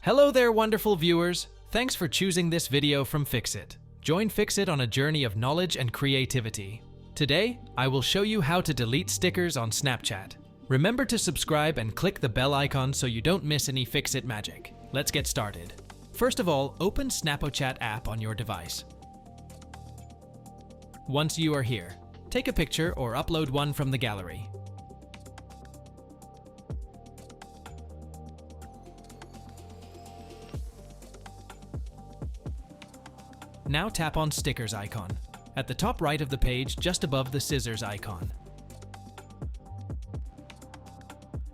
Hello there, wonderful viewers. Thanks for choosing this video from Fixit. Join Fixit on a journey of knowledge and creativity. Today, I will show you how to delete stickers on Snapchat. Remember to subscribe and click the bell icon so you don't miss any Fixit magic. Let's get started. First of all, open Snapchat app on your device. Once you are here, take a picture or upload one from the gallery. Now tap on Stickers icon, at the top right of the page just above the scissors icon.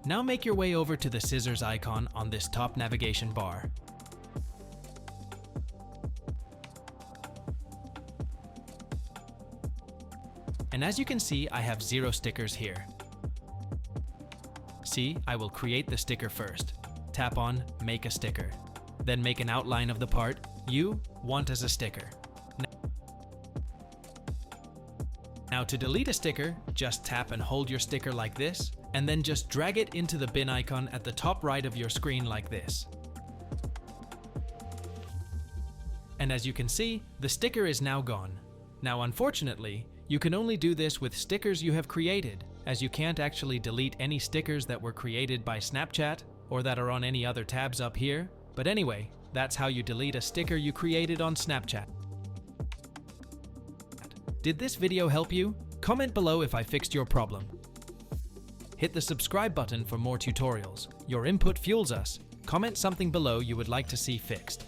Now make your way over to the scissors icon on this top navigation bar. And as you can see, I have 0 stickers here. See, I will create the sticker first. Tap on Make a Sticker. Then make an outline of the part you want as a sticker. Now to delete a sticker, just tap and hold your sticker like this, and then just drag it into the bin icon at the top right of your screen like this. And as you can see, the sticker is now gone. Now unfortunately, you can only do this with stickers you have created, as you can't actually delete any stickers that were created by Snapchat or that are on any other tabs up here. But anyway, that's how you delete a sticker you created on Snapchat. Did this video help you? Comment below if I fixed your problem. Hit the subscribe button for more tutorials. Your input fuels us. Comment something below you would like to see fixed.